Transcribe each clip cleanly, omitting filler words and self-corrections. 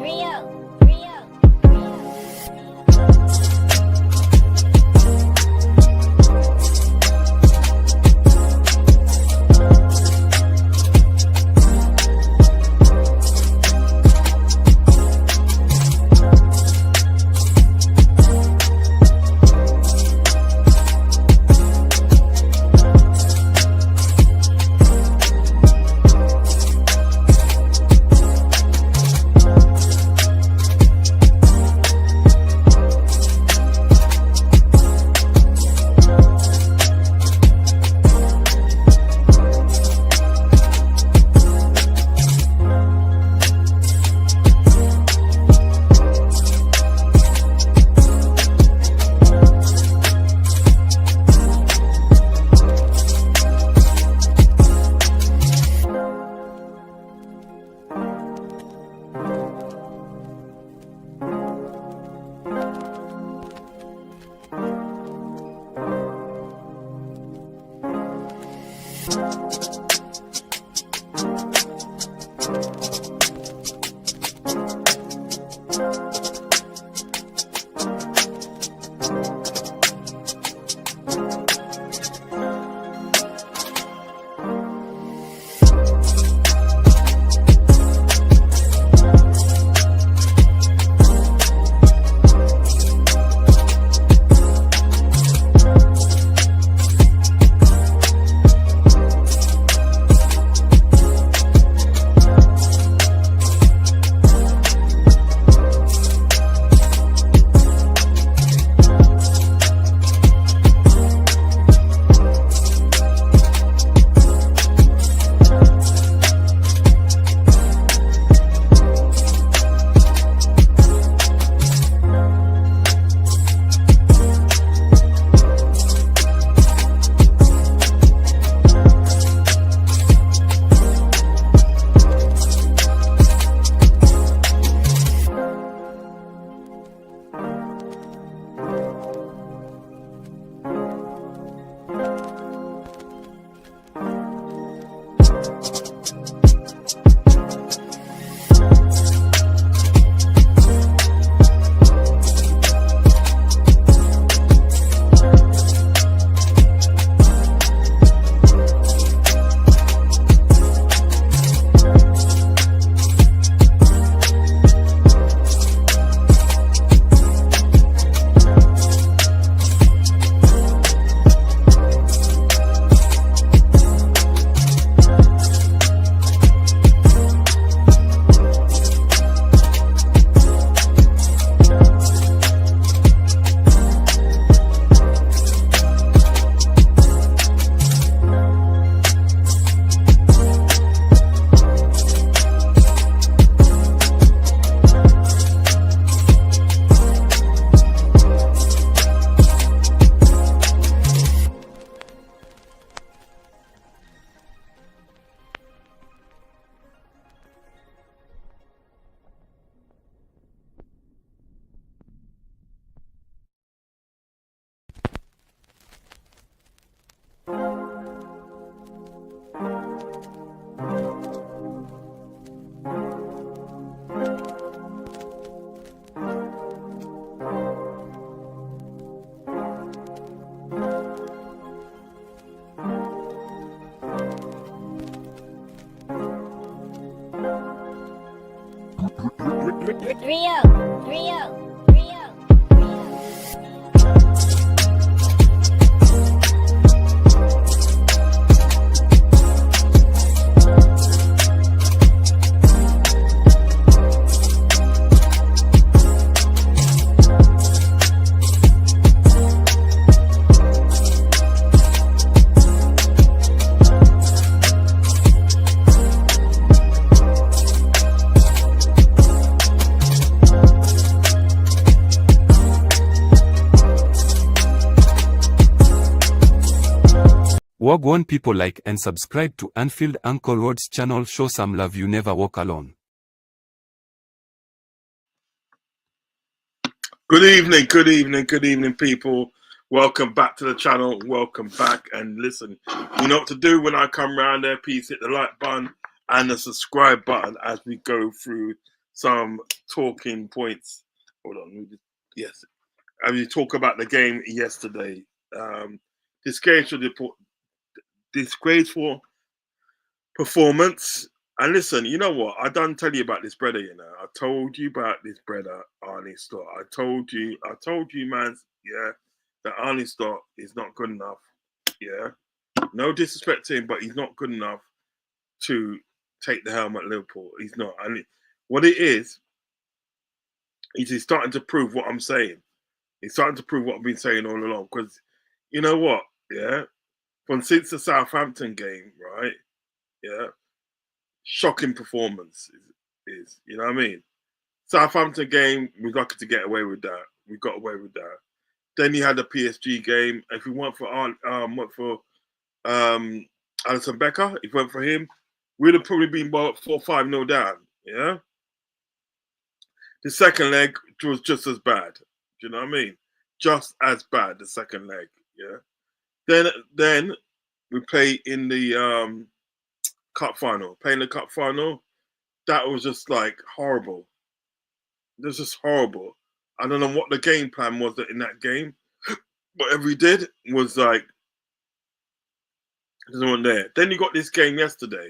Rio. Wagwan people, like and subscribe to Anfield Uncle Rod's channel. Show some love, you never walk alone. Good evening, people. Welcome back to the channel. Welcome back. And listen, you know what to do when I come around there. Please hit the like button and the subscribe button as we go through some talking points. Hold on. Yes. And you talk about the game yesterday. Disgraceful performance. And listen, you know what? I done tell you about this brother, you know. I told you about this brother, Arne Slot. I told you, man, yeah, that Arne Slot is not good enough. Yeah. No disrespect to him, but he's not good enough to take the helm at Liverpool. He's not. And what it is he's starting to prove what I'm saying. He's starting to prove what I've been saying all along. Because you know what? Yeah. Since the Southampton game, right? Yeah. Shocking performance is you know what I mean? Southampton game, we got to get away with that. We got away with that. Then you had the PSG game. If we went for Alisson Becker, if we went for him, we'd have probably been about 4-5-0 down. Yeah. The second leg was just as bad. Do you know what I mean? Just as bad. The second leg. Yeah. Then we play in the cup final. Playing the cup final, that was just like horrible. It was just horrible. I don't know what the game plan was in that game. Whatever we did was like, there's no one there. Then you got this game yesterday,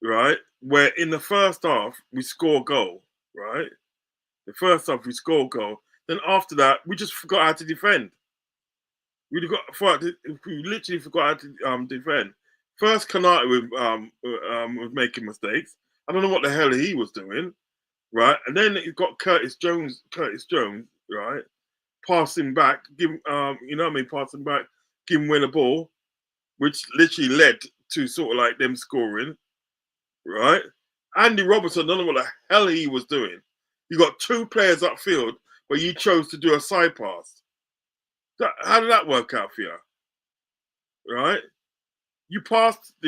right? Where in the first half, we score a goal, right? The first half, we score a goal. Then after that, we just forgot how to defend. We literally forgot how to defend. First, Kanate was making mistakes. I don't know what the hell he was doing, right? And then you got Curtis Jones, right? Passing back, passing back, give him away the ball, which literally led to sort of like them scoring, right? Andy Robertson, I don't know what the hell he was doing. You got two players upfield, but you chose to do a side pass. How did that work out for you? Right? You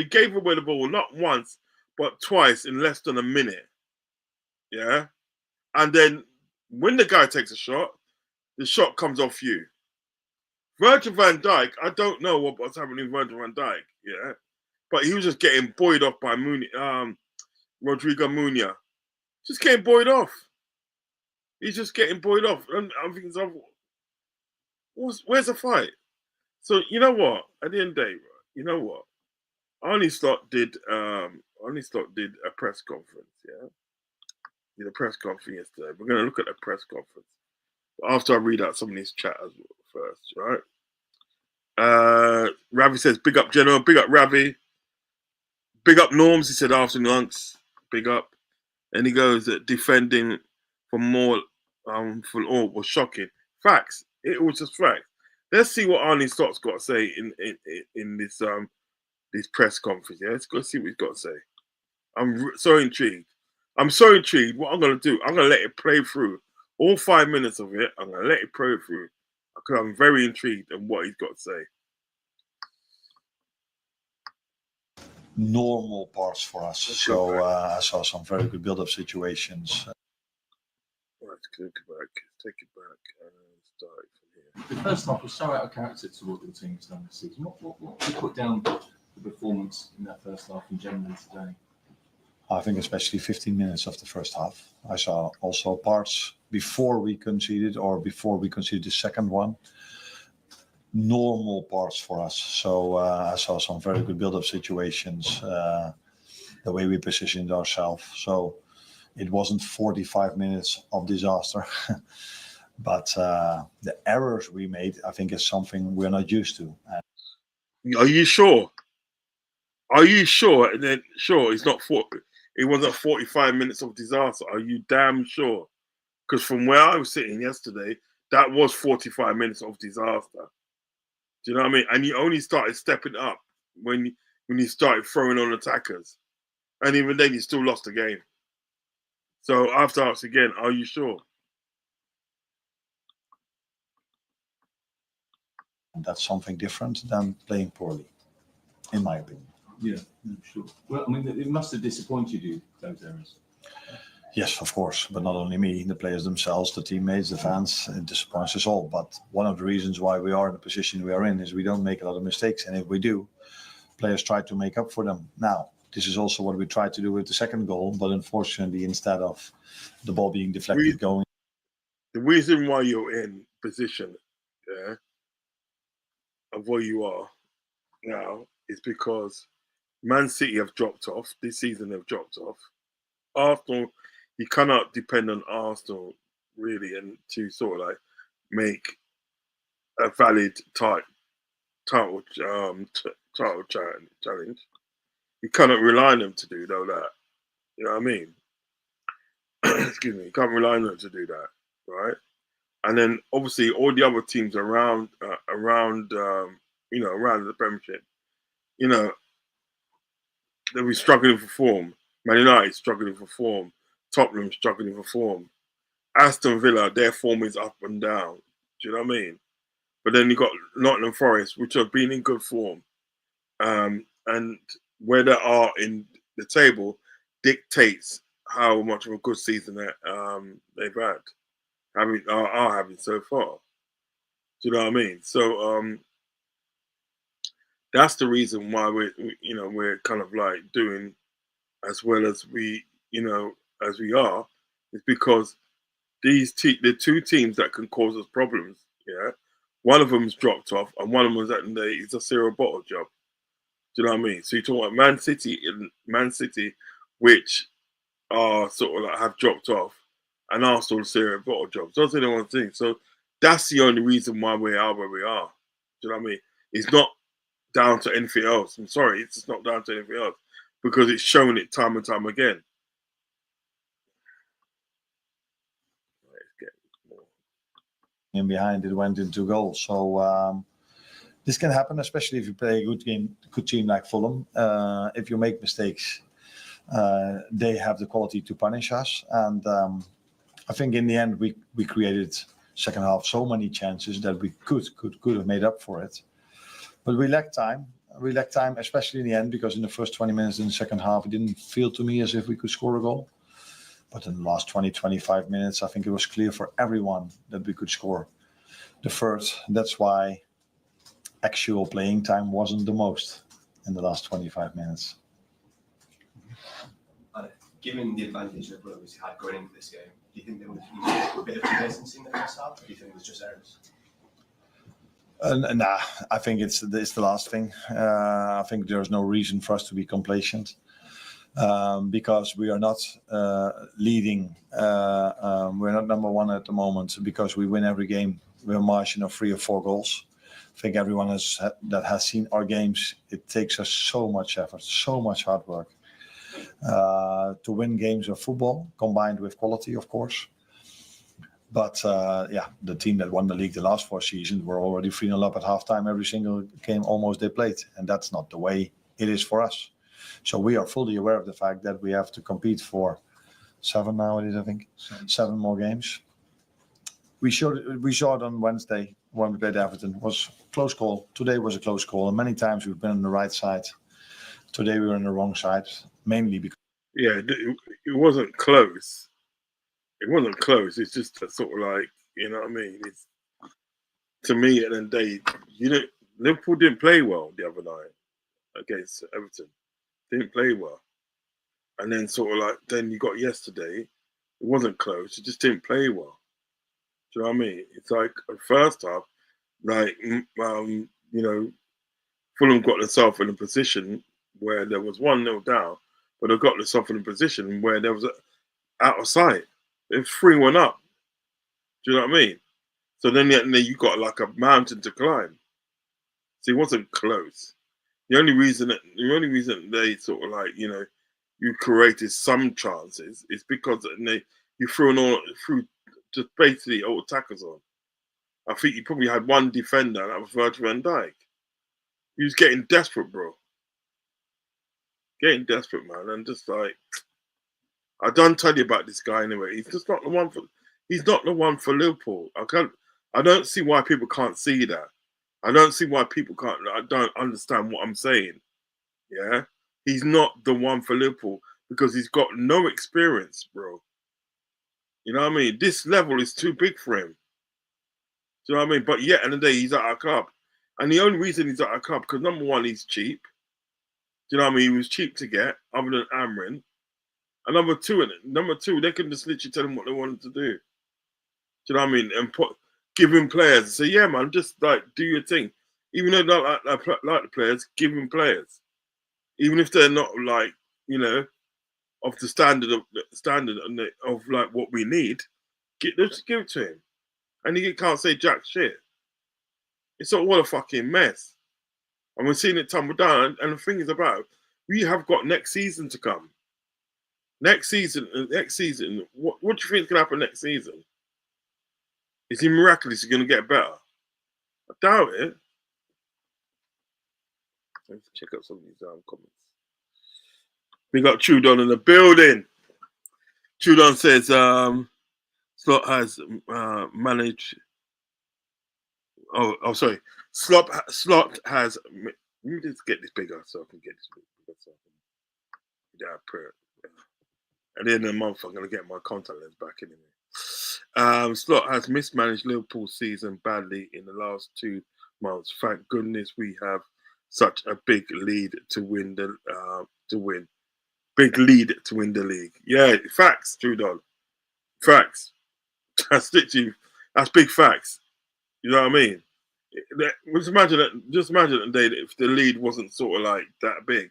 gave away the ball not once, but twice in less than a minute. Yeah? And then when the guy takes a shot, the shot comes off you. Virgil van Dijk, I don't know what's happening with Virgil van Dijk, yeah? But he was just getting buoyed off by Rodrigo Munia. Just getting buoyed off. He's just getting buoyed off. And I'm thinking, where's the fight? So you know what? At the end of the day, you know what? Arne Slot did a press conference, yeah? Did a press conference yesterday. We're gonna look at the press conference. After I read out some of these chatters first, right? Ravi says, big up General, big up Ravi. Big up Norms, he said after lunch, big up. And he goes, defending for more for all was shocking. Facts. It was just facts. Let's see what Arne Slot's got to say in this press conference. Yeah, let's go see what he's got to say. I'm so intrigued. What I'm going to do, I'm going to let it play through. All 5 minutes of it, I'm going to let it play through. Because I'm very intrigued in what he's got to say. Normal parts for us. So I saw some very good build-up situations. Right, take it back and start from here. The first half was so out of character to what the team's done this season. What you put down the performance in that first half in general today? I think especially 15 minutes of the first half. I saw also parts before we conceded the second one. Normal parts for us. So I saw some very good build-up situations, the way we positioned ourselves. So it wasn't 45 minutes of disaster. But the errors we made, I think, is something we're not used to. Are you sure? Are you sure? And then sure, it wasn't 45 minutes of disaster. Are you damn sure? Because from where I was sitting yesterday, that was 45 minutes of disaster. Do you know what I mean? And you only started stepping up when you started throwing on attackers. And even then, you still lost the game. So I have to ask again, are you sure? That's something different than playing poorly, in my opinion. Yeah, sure. Well, I mean, it must have disappointed you, those errors. Yes, of course, but not only me, the players themselves, the teammates, the fans, it disappoints us all. But one of the reasons why we are in the position we are in is we don't make a lot of mistakes. And if we do, players try to make up for them. Now, This is also what we tried to do with the second goal, but unfortunately, instead of the ball being deflected going. The reason why you're in position, yeah, of where you are now is because Man City have dropped off. This season they've dropped off. Arsenal, you cannot depend on Arsenal really and to sort of like make a valid title challenge. You cannot rely on them to do that. You know what I mean? Excuse me. You can't rely on them to do that, right? And then obviously all the other teams around the Premiership, they'll be struggling for form. Man United struggling for form. Tottenham struggling for form. Aston Villa, their form is up and down. Do you know what I mean? But then you got Nottingham Forest, which have been in good form, and where they are in the table dictates how much of a good season that they've had. Are having so far. Do you know what I mean? So that's the reason why we're kind of like doing as well as we are, is because the two teams that can cause us problems. Yeah, one of them's dropped off, and one of them is a zero bottle job. Do you know what I mean? So you're talking about Man City, which are sort of like have dropped off, and Arsenal zero bottle jobs. Those are the one thing. So that's the only reason why we are where we are. Do you know what I mean? It's not down to anything else. I'm sorry, it's just not down to anything else because it's shown it time and time again. In behind, it went into goal. So this can happen, especially if you play a good team like Fulham. If you make mistakes, they have the quality to punish us. And I think in the end, we created second half so many chances that we could have made up for it. But we lacked time. We lacked time, especially in the end, because in the first 20 minutes in the second half, it didn't feel to me as if we could score a goal. But in the last 20, 25 minutes, I think it was clear for everyone that we could score the first. That's why actual playing time wasn't the most in the last 25 minutes. Given the advantage that Blues had going into this game, do you think there was a bit of complacency in the first half, or do you think it was just errors? Nah, I think it's the last thing. I think there's no reason for us to be complacent because we are not leading. We're not number one at the moment because we win every game. We're a margin of 3 or 4 goals. I think everyone that has seen our games, it takes us so much effort, so much hard work to win games of football, combined with quality, of course. But the team that won the league the last 4 seasons were already 3-0 up at halftime every single game almost they played. And that's not the way it is for us. So we are fully aware of the fact that we have to compete for 7 nowadays, I think. 7 more games. We saw it on Wednesday when we played Everton. It was a close call. Today was a close call. And many times we've been on the right side. Today we were on the wrong side, mainly because... Yeah, it wasn't close. It wasn't close. It's just a sort of like, you know what I mean? It's, to me, at the end of the day, Liverpool didn't play well the other night against Everton. Didn't play well. And then sort of like, then you got yesterday, it wasn't close. It just didn't play well. Do you know what I mean? It's like, first half, like, Fulham got themselves in a position where there was 1-0 down, but they got themselves in a position where there was out of sight. It was 3-1 up. Do you know what I mean? So then you got like a mountain to climb. So it wasn't close. The only reason they sort of like, you created some chances is because you threw just basically all attackers on. I think you probably had one defender, and that was Virgil van Dijk. He was getting desperate, bro. Getting desperate, man, and just like, I don't tell you about this guy anyway. He's just not the one for. He's not the one for Liverpool. I don't see why people can't see that. I don't see why people can't. I don't understand what I'm saying. Yeah, he's not the one for Liverpool because he's got no experience, bro. You know what I mean? This level is too big for him. Do you know what I mean? But yet, at the end of the day, he's at our club, and the only reason he's at our club because number one, he's cheap. Do you know what I mean? He was cheap to get, other than Amrin. And number two, they can just literally tell him what they wanted to do. Do you know what I mean? And give him players. Say, yeah, man, just like do your thing. Even though they don't like the players, give him players. Even if they're not like, you know, of the standard of like what we need, just give it to him. And he can't say jack shit. It's all a fucking mess. And we're seeing it tumble down. And the thing is about, we have got next season to come. Next season, what do you think is going to happen next season? Is he miraculously going to get better? I doubt it. Let's check out some of these comments. We got Trudon in the building. Trudon says, Slot has managed. Oh, sorry. Slot has. Let me just get this bigger so I can get this bigger. So I can, at the end of the month, I'm going to get my contact lens back anyway. Slot has mismanaged Liverpool's season badly in the last 2 months. Thank goodness we have such a big lead to win Big lead to win the league. Yeah, facts, Trudon. Facts. That's big facts. You know what I mean? Just imagine the day that if the lead wasn't sort of like that big,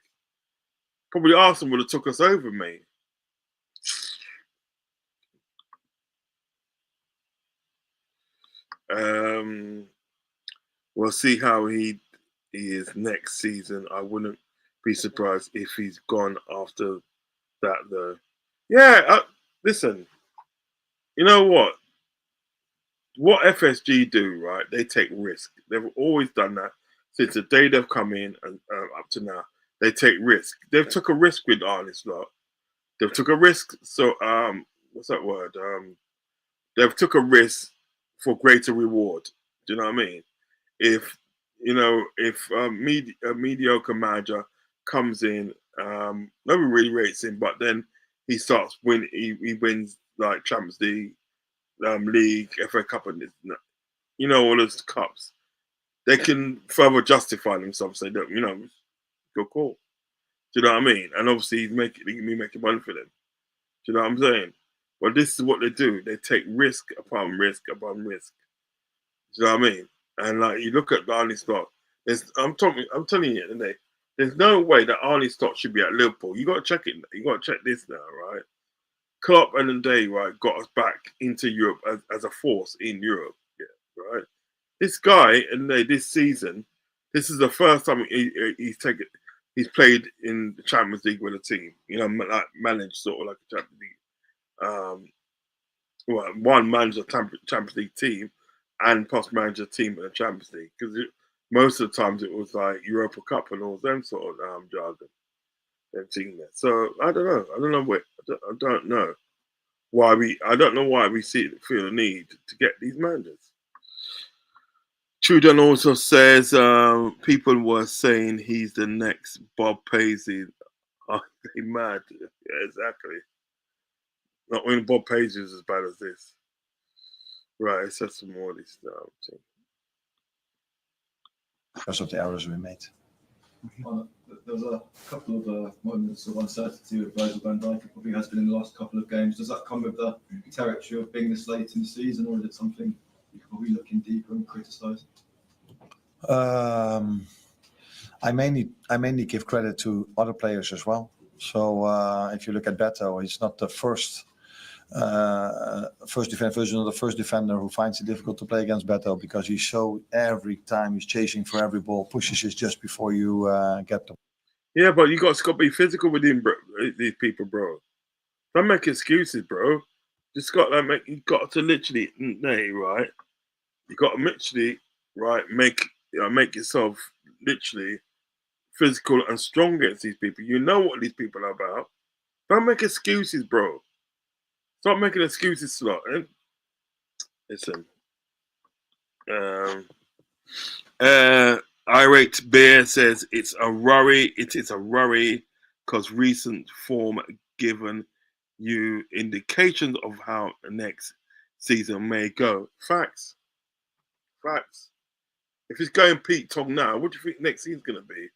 probably Arsenal would have took us over, mate. We'll see how he is next season. I wouldn't be surprised if he's gone after that, though. Yeah, listen. You know what? What FSG do, right? They take risk. They've always done that since the day they've come in and up to now. They take risk. They've took a risk with Arne Slot. They've took a risk. So what's that word? They've took a risk for greater reward. Do you know what I mean? If a mediocre manager comes in, nobody really rates him, but then he starts winning. He wins like Champions League, League, FA Cup, and all those cups. They can further justify themselves. Say that go cool. Do you know what I mean? And obviously, he can be making money for them. Do you know what I'm saying? But this is what they do. They take risk upon risk upon risk. Do you know what I mean? And like you look at Arne Slot, I'm telling you today, there's no way that Arne Slot should be at Liverpool. You got to check it. You got to check this now, right? Klopp and Day, right, got us back into Europe as a force in Europe, yeah, right? This guy and this season, this is the first time he's played in the Champions League with a team. Like managed sort of like a Champions League. One manager Champions League team, and plus manager team in the Champions League, because most of the times it was like Europa Cup and all them sort of jargon. So I don't know. I don't know why we feel the need to get these managers. Trudon also says people were saying he's the next Bob Paisley. Are they mad? Yeah, exactly. Not when Bob Paisley is as bad as this. Right, it says some more of this stuff. Because of the errors we made. There was a couple of moments of uncertainty with Virgil van Dijk. It probably has been in the last couple of games. Does that come with the territory of being this late in the season, or is it something you could probably look in deeper and criticise? I mainly give credit to other players as well. So if you look at Beto, he's not the first defender who finds it difficult to play against Beto, because he's so every time he's chasing for every ball, pushes it just before you get them. Yeah, but you got to be physical with him, bro. These people, bro. Don't make excuses, bro. You got to literally, right? You got to literally, right, make yourself literally physical and strong against these people. You know what these people are about. Don't make excuses, bro. Stop making excuses, Slot. Listen. Irate Bear says it's a worry. It is a worry because recent form given you indications of how the next season may go. Facts. If it's going Pete Tong now, what do you think next season's going to be?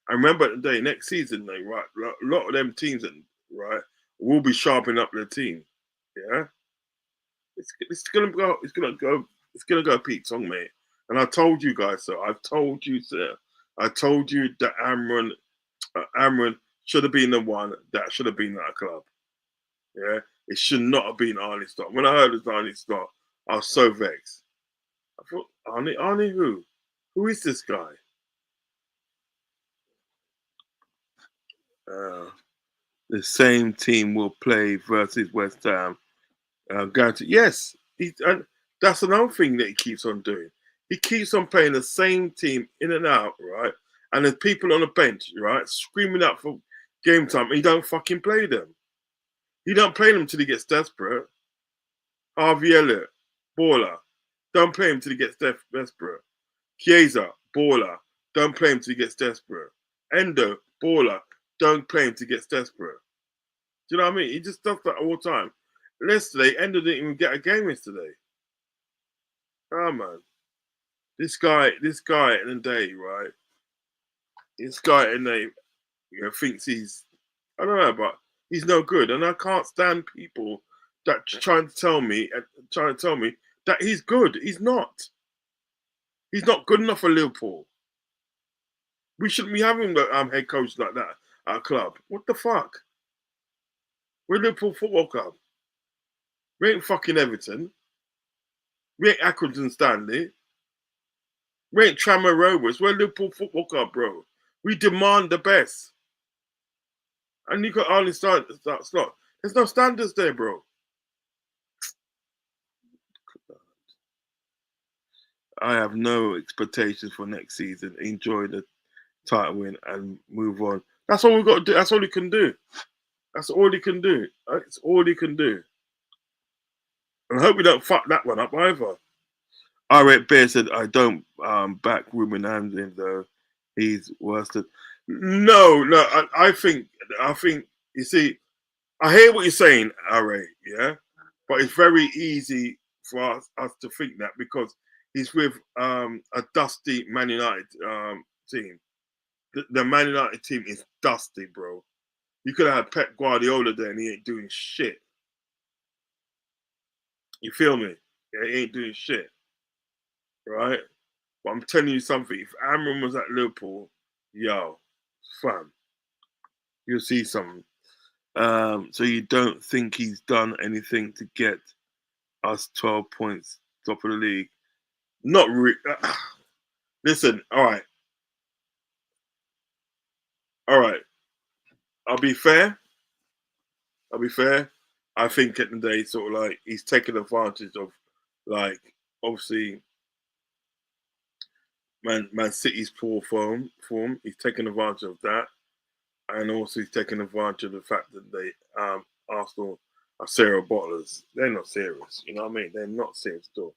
And remember at the day, next season, though, right, a lot of them teams, right, will be sharpening up their team. Yeah, it's gonna go. It's gonna go. It's gonna go Pete Tong, mate. And I told you guys so. I've told you, sir. I told you that Amron should have been the one that should have been at a club. Yeah, it should not have been Arne Slot. When I heard it was Arne Slot, I was so vexed. I thought, Arne who? Who is this guy? The same team will play versus West Ham. Guaranteed. Yes, and that's another thing that he keeps on doing. He keeps on playing the same team in and out, right? And there's people on the bench, right, screaming out for game time, and he don't fucking play them. He don't play them till he gets desperate. Harvey Elliott, baller. Don't play him till he gets desperate. Chiesa, baller. Don't play him till he gets desperate. Endo, baller. Don't play him till he gets desperate. Do you know what I mean? He just does that all the time. Yesterday, Endo didn't even get a game yesterday. Oh, man. This guy in the day, right? This guy in the thinks he's, I don't know, but he's no good. And I can't stand people that trying to tell me that he's good. He's not. He's not good enough for Liverpool. We shouldn't be having the head coach like that at a club. What the fuck? We're Liverpool Football Club. We ain't fucking Everton. We ain't Accrington Stanley. We ain't Tranmere Rovers. We're Liverpool Football Club, bro. We demand the best. And you got Arne Slot. There's no standards there, bro. I have no expectations for next season. Enjoy the title win and move on. That's all we've got to do. That's all he can do. That's all he can do. It's all he can do. And I hope we don't fuck that one up either. I read Bear said, I don't back Ruben Amsden though. He's worse than. No. I think, you see, I hear what you're saying, Are, yeah? But it's very easy for us to think that because he's with a dusty Man United team. The Man United team is dusty, bro. You could have had Pep Guardiola there and he ain't doing shit. You feel me? Yeah, he ain't doing shit. Right? But I'm telling you something. If Amron was at Liverpool, yo, fam, you'll see something. So you don't think he's done anything to get us 12 points top of the league? Not really. Listen, all right. I'll be fair. I think at the day, sort of like he's taken advantage of, like, obviously, Man City's poor form. He's taken advantage of that, and also he's taken advantage of the fact that they Arsenal are serial bottlers. They're not serious. You know what I mean? They're not serious at all.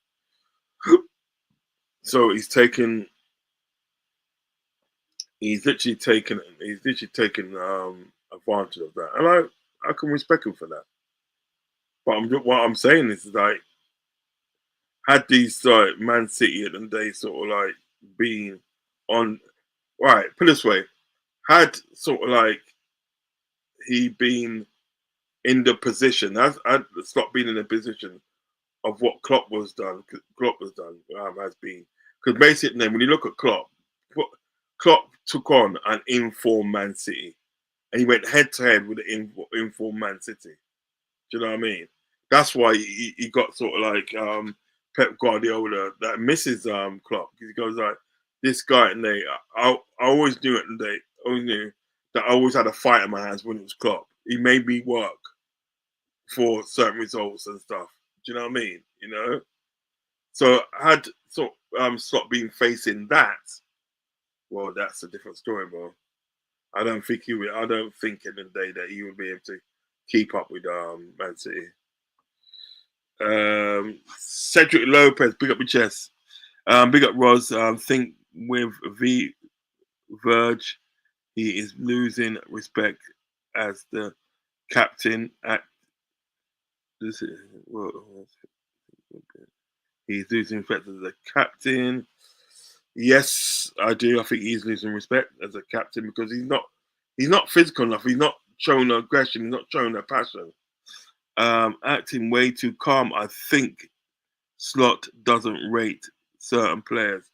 So he's literally taken advantage of that, and I can respect him for that. But what I'm saying is like, had these Man City and they sort of like been on, right? Put it this way, had sort of like he been in the position, had Slot been in the position of what Klopp has been, because basically when you look at Klopp took on an informed Man City, and he went head to head with the informed Man City. Do you know what I mean? That's why he got sort of like Pep Guardiola that misses Klopp, because he goes like, this guy, and I always knew it, and I always knew that I always had a fight in my hands when it was Klopp. He made me work for certain results and stuff. Do you know what I mean? You know. So had Slot been facing that, well, that's a different story, bro. I don't think in the day that he would be able to keep up with Man City. Cedric Lopez, big up your chest. Big up Roz. Think with Verge, he is losing respect as the captain at this. He's losing respect as the captain. Yes, I do. I think he's losing respect as a captain because he's not physical enough. He's not showing no aggression. He's not showing no passion. Acting way too calm. I think Slot doesn't rate certain players.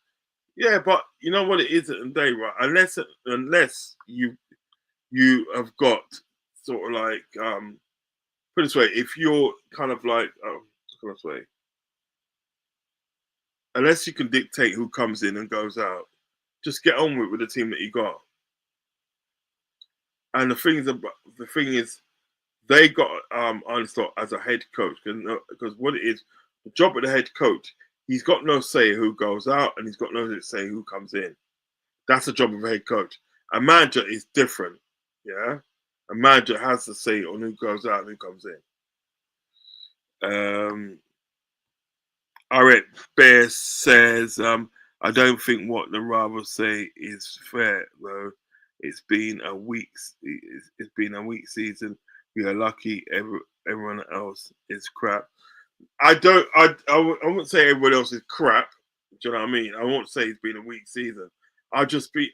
Yeah, but you know what it is at the day, right? Unless you have got sort of like put it this way, if you're kind of like put it this way, unless you can dictate who comes in and goes out, just get on with the team that you got. And the thing is, they got Arne Slot as a head coach because what it is, the job of the head coach, he's got no say who goes out and he's got no say who comes in. That's the job of a head coach. A manager is different, yeah. A manager has to say on who goes out and who comes in. Alright, Bear says, I don't think what the Rather say is fair though. It's been a week season. We are lucky. Everyone else is crap. I wouldn't say everyone else is crap. Do you know what I mean? I won't say it's been a weak season. I just think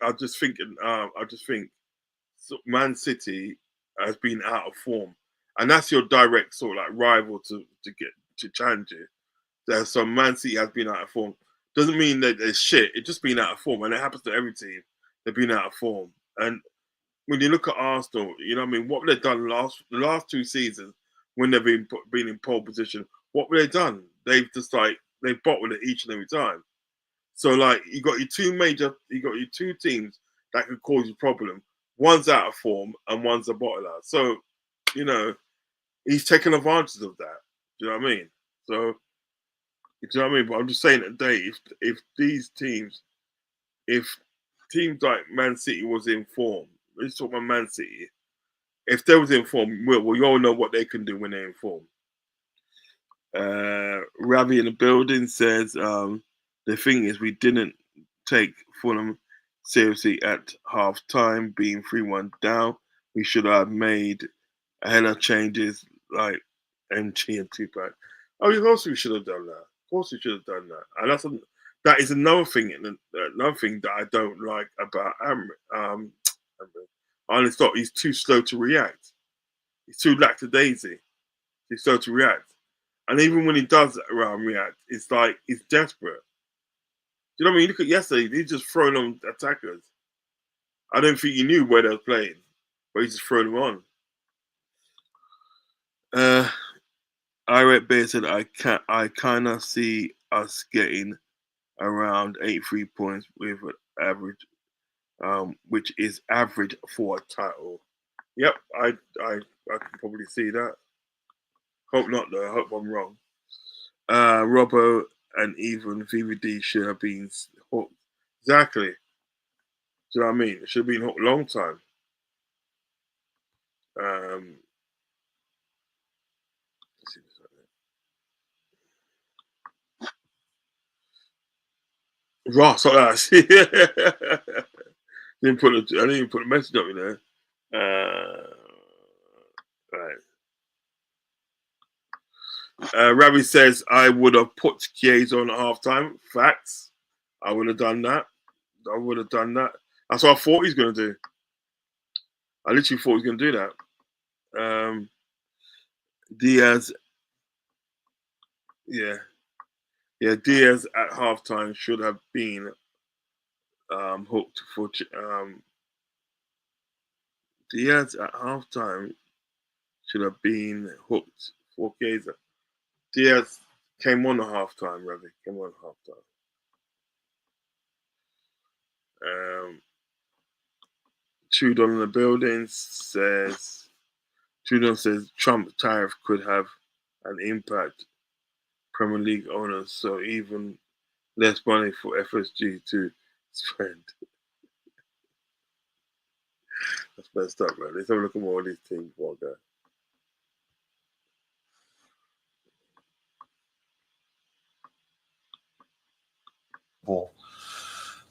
Man City has been out of form, and that's your direct sort of like rival to get to challenge you. So Man City has been out of form. Doesn't mean that they're shit. It's just been out of form, and it happens to every team. They've been out of form, and when you look at Arsenal, you know what I mean. What they've done the last 2 seasons when they've been in pole position, what have they done? They've bottled it each and every time. So like you got your two teams that could cause you problem. One's out of form and one's a bottler. So, you know, he's taking advantage of that. Do you know what I mean? So, do you know what I mean? But I'm just saying today, if teams like Man City was in form, let's talk about Man City. If they was in form, well, you all know what they can do when they're in form. Ravi in the building says, the thing is, we didn't take Fulham seriously at half time, being 3-1 down. We should have made a hell of changes like MG and Tupac. Oh, of course we should have done that. Of course we should have done that. And that is another thing that I don't like about Arne Slot. He's too slow to react. He's too lackadaisy. He's slow to react. And even when he does react, it's like he's desperate. Do you know what I mean? Look at yesterday, he's just throwing on attackers. I don't think he knew where they were playing, but he's just throwing them on. Irate Bear said, I kind of see us getting around 83 points with an average, which is average for a title. Yep, I can probably see that. Hope not though. I hope I'm wrong. Robbo and even VVD should have been hooked. Exactly. Do you know what I mean? It should have been hooked a long time. Ross, I didn't put a message up in there. Right. Ravi says, I would have put Chiesa on at halftime. Facts. I would have done that. That's what I thought he was going to do. I literally thought he was going to do that. Diaz. Yeah, Diaz at halftime should have been hooked for. Diaz at halftime should have been hooked for Chiesa. Diaz came on at halftime, Ravi. Came on at halftime. Trudon in the building says, Trump tariff could have an impact Premier League owners, so even less money for FSG to spend. That's messed up, man. Let's have a look at more of these teams.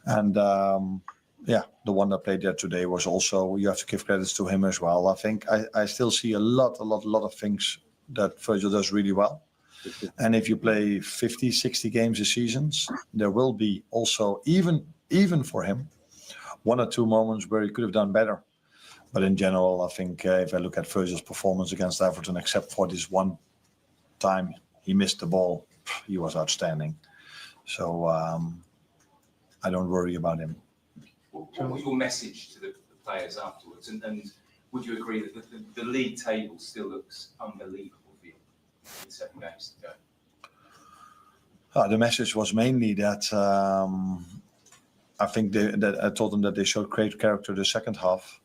And the one that played there today was also, you have to give credits to him as well. I think I still see a lot of things that Virgil does really well. And if you play 50, 60 games a season, there will be also, even for him, 1 or 2 moments where he could have done better. But in general, I think if I look at Virgil's performance against Everton, except for this one time he missed the ball, he was outstanding. So I don't worry about him. What was your message to the players afterwards? And would you agree that the league table still looks unbelievable for you with 7 games to go? The message was mainly that I think that I told them that they showed great character the second half.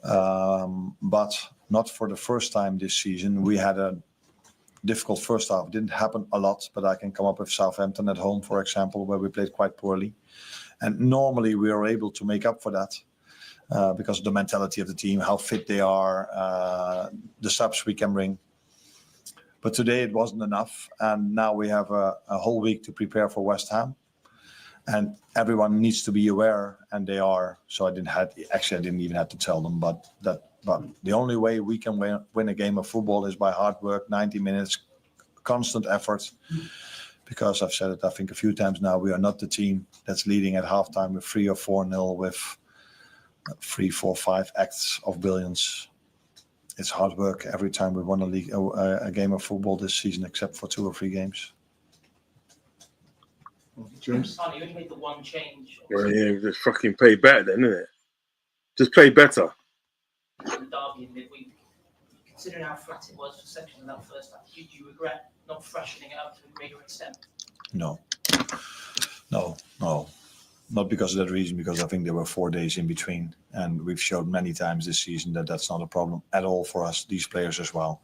But not for the first time this season. We had a difficult first half. It didn't happen a lot, but I can come up with Southampton at home, for example, where we played quite poorly. And normally we are able to make up for that because of the mentality of the team, how fit they are, the subs we can bring. But today it wasn't enough. And now we have a whole week to prepare for West Ham. And everyone needs to be aware, and they are. So I didn't even have to tell them, but the only way we can win a game of football is by hard work, 90 minutes, constant effort. Because I've said it, I think a few times now, we are not the team that's leading at halftime with 3 or 4-0 with 3, 4, 5 acts of brilliance. It's hard work every time we won a game of football this season, except for 2 or 3 games. James? You only made the one change. Well, yeah, just fucking play better then, isn't it? Just play better. In Derby in midweek. Considering how flat it was for sections of that first half, did you regret not freshening it up to a greater extent? No. Not because of that reason, because I think there were 4 days in between. And we've showed many times this season that that's not a problem at all for us, these players as well.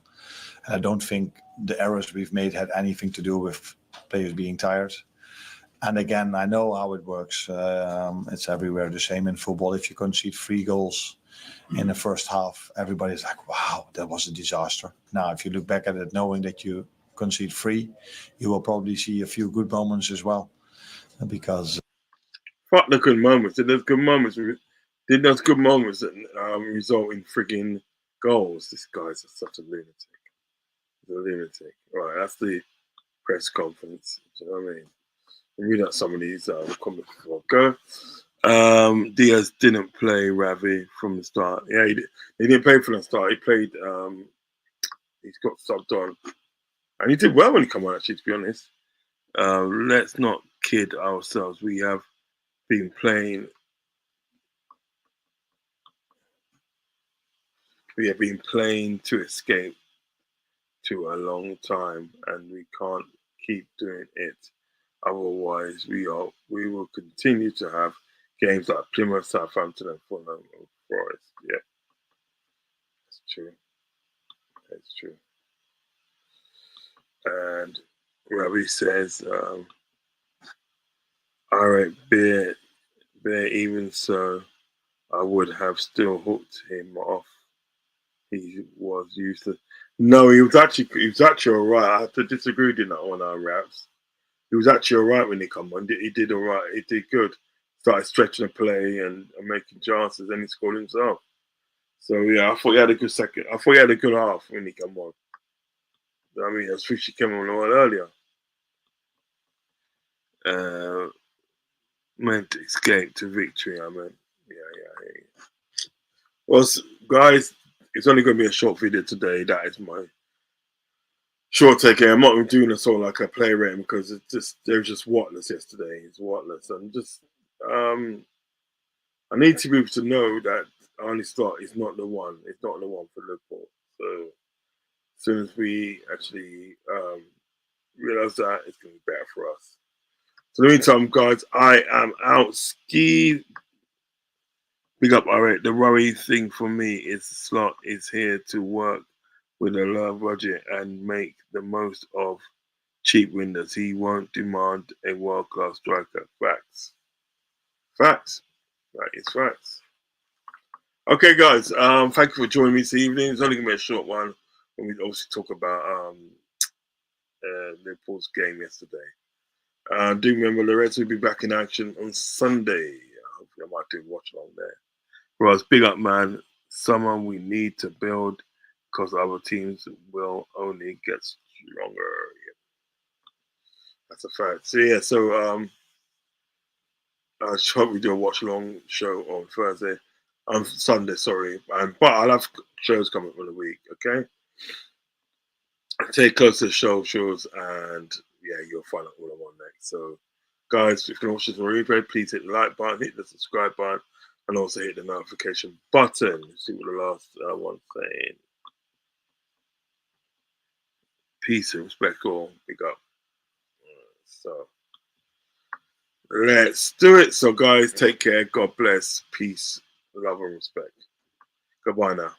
And I don't think the errors we've made had anything to do with players being tired. And again, I know how it works. It's everywhere the same in football. If you concede 3 goals in the first half, everybody's like, wow, that was a disaster. Now, if you look back at it, knowing that you concede 3, you will probably see a few good moments as well. Because fuck the good moments. Did those good moments that result in frigging goals? This guy's such a lunatic. He's a lunatic. Right, that's the press conference. Do you know what I mean? Read out some of these comments before I go. Diaz didn't play Ravi from the start. Yeah, he didn't play from the start. He played. He's got subbed on, and he did well when he came on. Actually, to be honest, let's not kid ourselves. We have been playing. We have been playing to escape to a long time, and we can't keep doing it. Otherwise, we will continue to have games like Plymouth, Southampton, and Fulham and Forest. Yeah, that's true. That's true. And Ravi says, all right, beer, even so, I would have still hooked him off. He was useless. No, he was actually all right. I have to disagree with that on our raps. He was actually all right when he come on. He did all right. He did good. Started stretching the play and making chances, and he scored himself. So yeah, I thought he had a good second. I thought he had a good half when he come on. I mean, I wish he came on a while earlier. Meant to escape to victory. I mean, yeah. Well, guys, it's only going to be a short video today. That is my short take. I'm not even doing this all like a play rating because they were just whatless yesterday. It's whatless. And just I need to be able to know that Arne Slot is not the one. It's not the one for Liverpool. So as soon as we actually realize that, it's going to be better for us. So in the meantime, guys, I am out. Ski. Big up, all right. The worry thing for me is Slot is here to work with a low budget and make the most of cheap windows. He won't demand a world-class striker. Facts. Facts. That is facts. Okay, guys. Thank you for joining me this evening. It's only going to be a short one. When we obviously talk about Liverpool's game yesterday. Do remember the Redz will be back in action on Sunday. Hopefully I might do a watch along there. Whereas, big up, man. Someone we need to build because other teams will only get longer. Yeah. That's a fact. So yeah, so I hope we do a watch along show on Thursday, on Sunday, sorry. But I'll have shows coming up in the week, okay? Take close to the shows, and yeah, you'll find out what I'm on next. So, guys, if you can watch this on replay, please hit the like button, hit the subscribe button, and also hit the notification button. See what the last one's saying. Peace and respect all. Big up. So, let's do it. So, guys, take care. God bless. Peace, love, and respect. Goodbye now.